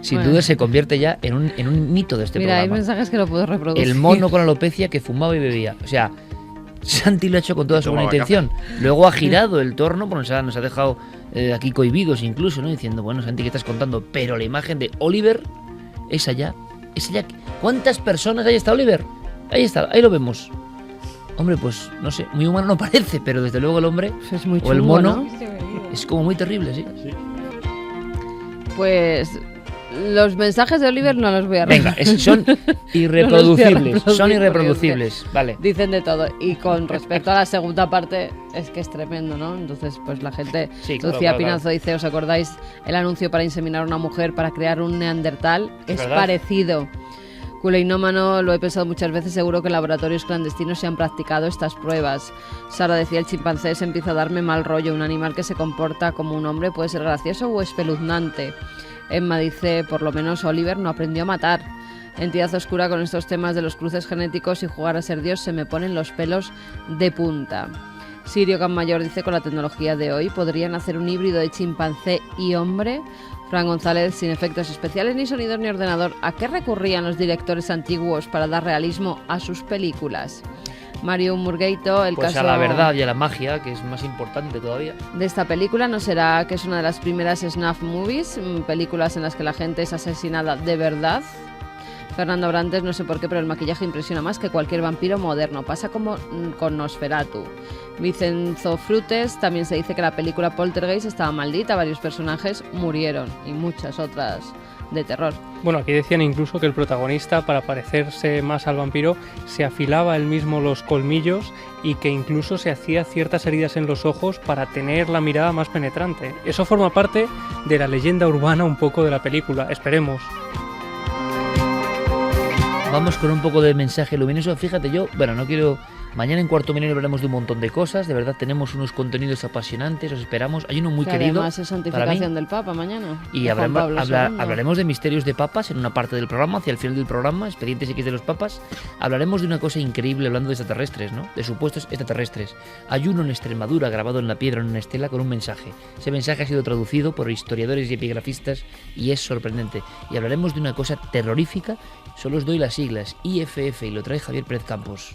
sin duda se convierte ya en un mito de este programa. Mira, hay mensajes que lo puedo reproducir. El mono con alopecia que fumaba y bebía. O sea, Santi lo ha hecho con toda su buena intención. Luego ha girado el torno, porque nos ha dejado aquí cohibidos incluso, ¿no? Diciendo, bueno, Santi, ¿qué estás contando? Pero la imagen de Oliver es allá. ¿Cuántas personas ahí está Oliver? Ahí está, ahí lo vemos. Hombre, pues no sé, muy humano no parece, pero desde luego el hombre es muy o el chungo, mono, ¿no? Es como muy terrible, sí. Pues Los mensajes de Oliver no los voy a Venga, son irreproducibles. Son irreproducibles, vale. Dicen de todo. Y con respecto a la segunda parte, es que es tremendo, ¿no? Entonces, pues la gente... Sí, Lucía Pinazo dice, ¿os acordáis el anuncio para inseminar a una mujer para crear un neandertal? Es ¿verdad? parecido. Culeinómano, lo he pensado muchas veces, seguro que en laboratorios clandestinos se han practicado estas pruebas. Sara decía, el chimpancé se empieza a darme mal rollo, un animal que se comporta como un hombre puede ser gracioso o espeluznante. Emma dice, por lo menos Oliver no aprendió a matar. Entidad oscura, con estos temas de los cruces genéticos y jugar a ser Dios se me ponen los pelos de punta. Sirio Cammayor dice, con la tecnología de hoy, ¿podrían hacer un híbrido de chimpancé y hombre? Fran González, sin efectos especiales, ni sonidos ni ordenador, ¿a qué recurrían los directores antiguos para dar realismo a sus películas? Mario Murgueito, el Pues caso a la verdad y a la magia, que es más importante todavía. de esta película no será que es una de las primeras snuff movies, películas en las que la gente es asesinada de verdad. Fernando Abrantes, no sé por qué, pero el maquillaje impresiona más que cualquier vampiro moderno. Pasa como con Nosferatu. Vicenzo Frutes, también se dice que la película Poltergeist estaba maldita, varios personajes murieron y muchas otras de terror. Bueno, aquí decían incluso que el protagonista, para parecerse más al vampiro, se afilaba él mismo los colmillos y que incluso se hacía ciertas heridas en los ojos para tener la mirada más penetrante. Eso forma parte de la leyenda urbana un poco de la película, esperemos. Vamos con un poco de mensaje luminoso. Fíjate, no quiero... Mañana en Cuarto Milenio hablaremos de un montón de cosas. De verdad, tenemos unos contenidos apasionantes. Os esperamos. Hay uno muy Que querido. además es santificación del Papa mañana. Y de Juan Pablo II. hablaremos de misterios de papas en una parte del programa, hacia el final del programa, expedientes X de los papas. Hablaremos de una cosa increíble hablando de extraterrestres, ¿no? De supuestos extraterrestres. Hay uno en Extremadura grabado en la piedra en una estela con un mensaje. Ese mensaje ha sido traducido por historiadores y epigrafistas y es sorprendente. Y hablaremos de una cosa terrorífica. Solo os doy las siglas, IFF, y lo trae Javier Pérez Campos.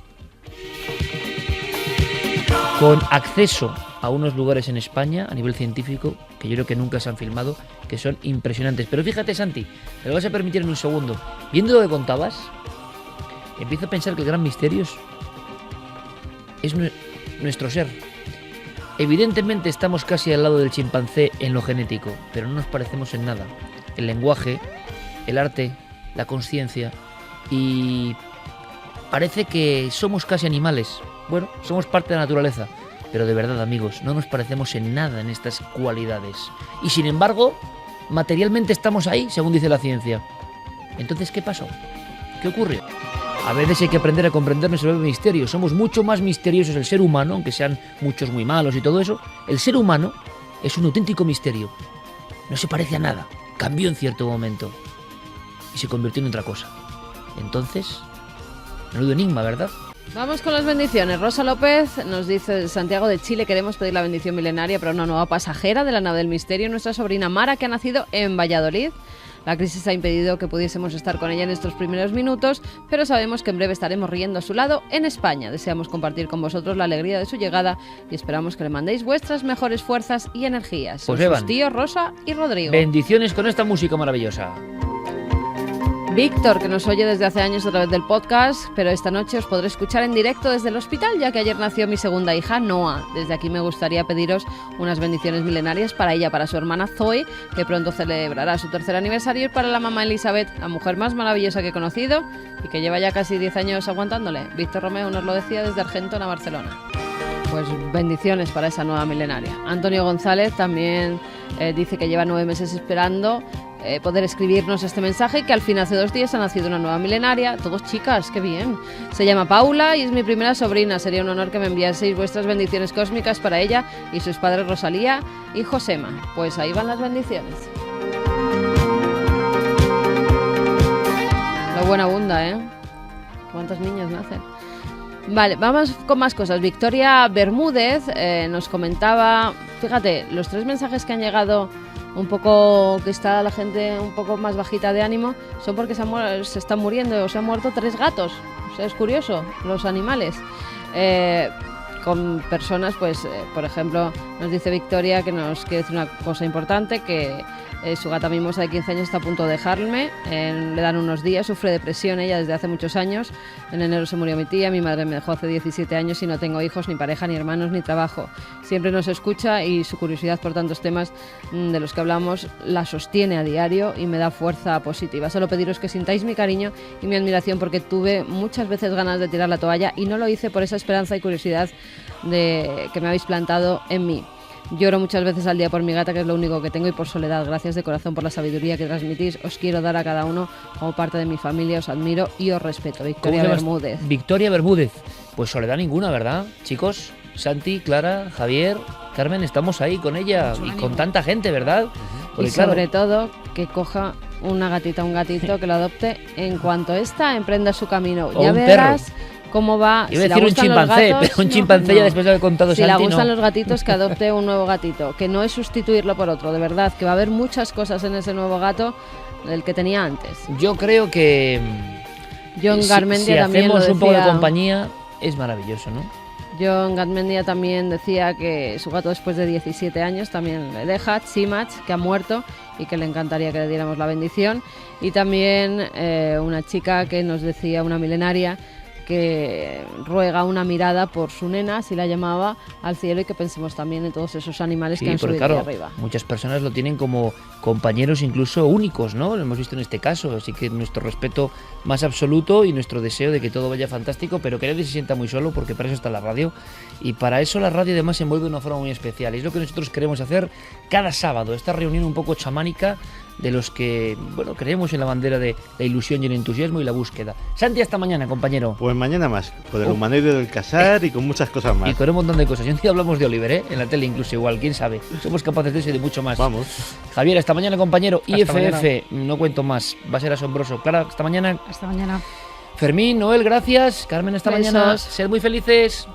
Con acceso a unos lugares en España a nivel científico que yo creo que nunca se han filmado, que son impresionantes. Pero fíjate, Santi, me lo vas a permitir en un segundo. Viendo lo que contabas, empiezo a pensar que el gran misterio es nuestro ser. Evidentemente estamos casi al lado del chimpancé en lo genético, pero no nos parecemos en nada. El lenguaje, el arte, la conciencia, y parece que somos casi animales. Bueno, somos parte de la naturaleza, pero de verdad, amigos, no nos parecemos en nada en estas cualidades. Y sin embargo, materialmente estamos ahí, según dice la ciencia. Entonces, ¿qué pasó? ¿Qué ocurrió? A veces hay que aprender a comprender nuestro propio misterio. Somos mucho más misteriosos el ser humano, aunque sean muchos muy malos y todo eso. El ser humano es un auténtico misterio. No se parece a nada. Cambió en cierto momento y se convirtió en otra cosa. Entonces, menudo enigma, ¿verdad? Vamos con las bendiciones. Rosa López nos dice, Santiago de Chile, queremos pedir la bendición milenaria para una nueva pasajera de la nave del misterio, nuestra sobrina Mara, que ha nacido en Valladolid. La crisis ha impedido que pudiésemos estar con ella en estos primeros minutos, pero sabemos que en breve estaremos riendo a su lado en España. Deseamos compartir con vosotros la alegría de su llegada y esperamos que le mandéis vuestras mejores fuerzas y energías. Pues Son Evan, sus tíos Rosa y Rodrigo. bendiciones con esta música maravillosa. Víctor, que nos oye desde hace años a través del podcast, pero esta noche os podré escuchar en directo desde el hospital, ya que ayer nació mi segunda hija, Noah. Desde aquí me gustaría pediros unas bendiciones milenarias para ella, para su hermana Zoe, que pronto celebrará su 3er aniversario, y para la mamá Elizabeth, la mujer más maravillosa que he conocido y que lleva ya casi 10 años aguantándole. Víctor Romeo nos lo decía desde Argentona, Barcelona. Pues bendiciones para esa nueva milenaria. Antonio González también dice que lleva 9 meses esperando poder escribirnos este mensaje, que al fin hace 2 días ha nacido una nueva milenaria. Todos chicas, qué bien. Se llama Paula y es mi primera sobrina. Sería un honor que me enviaseis vuestras bendiciones cósmicas para ella y sus padres Rosalía y Josema. Pues ahí van las bendiciones. Lo buena abunda, ¿eh? ¿Cuántas niñas nacen? Vale, vamos con más cosas. Victoria Bermúdez nos comentaba, fíjate, los 3 mensajes que han llegado un poco, que está la gente un poco más bajita de ánimo, son porque se están muriendo o se han muerto 3 gatos. O sea, es curioso, los animales. con personas, pues, por ejemplo, nos dice Victoria que nos quiere decir una cosa importante, que su gata mimosa de 15 años está a punto de dejarme, le dan unos días, sufre depresión ella desde hace muchos años, en enero se murió mi tía, mi madre me dejó hace 17 años y no tengo hijos, ni pareja, ni hermanos, ni trabajo. Siempre nos escucha y su curiosidad por tantos temas de los que hablamos la sostiene a diario y me da fuerza positiva. Solo pediros que sintáis mi cariño y mi admiración, porque tuve muchas veces ganas de tirar la toalla y no lo hice por esa esperanza y curiosidad que me habéis plantado en mí. Lloro muchas veces al día por mi gata, que es lo único que tengo, y por Soledad. Gracias de corazón por la sabiduría que transmitís. Os quiero dar a cada uno como parte de mi familia. Os admiro y os respeto. Victoria Bermúdez. Victoria Bermúdez. Pues Soledad ninguna, ¿verdad? Chicos, Santi, Clara, Javier, Carmen, estamos ahí con ella y con tanta gente, ¿verdad? Porque, y sobre todo, que coja una gatita, un gatito, que lo adopte en cuanto ésta emprenda su camino. O ya un verás perro. Cómo va. Iba a decir un chimpancé, pero un chimpancé ya después de haber contado Si Santi, le gustan no. los gatitos, que adopte un nuevo gatito, que no es sustituirlo por otro, de verdad, que va a haber muchas cosas en ese nuevo gato del que tenía antes. Yo creo que John Garmendia si también hacemos lo un poco de decía. compañía, es maravilloso, ¿no? John Garmendia también decía que su gato, después de 17 años, también le deja, Chimach, que ha muerto y que le encantaría que le diéramos la bendición. Y también una chica que nos decía, una milenaria, que ruega una mirada por su nena, así la llamaba, al cielo, y que pensemos también en todos esos animales que han subido claro, aquí arriba. muchas personas lo tienen como compañeros incluso únicos, ¿no? Lo hemos visto en este caso, así que nuestro respeto más absoluto y nuestro deseo de que todo vaya fantástico, pero que nadie se sienta muy solo, porque para eso está la radio, y para eso la radio además se envuelve de una forma muy especial, y es lo que nosotros queremos hacer cada sábado, esta reunión un poco chamánica de los que, bueno, creemos en la bandera de la ilusión y el entusiasmo y la búsqueda. Santi, hasta mañana, compañero. Pues mañana más, con el humanoide del Casar y con muchas cosas más. Y con un montón de cosas. Y un día hablamos de Oliver, ¿eh? En la tele incluso igual, quién sabe. Somos capaces de eso y de mucho más. Vamos. Javier, hasta mañana, compañero. Hasta IFF, mañana. no cuento más, va a ser asombroso. Clara, hasta mañana. Hasta mañana. Fermín, Noel, gracias. Carmen, hasta Besos. mañana. Sed muy felices.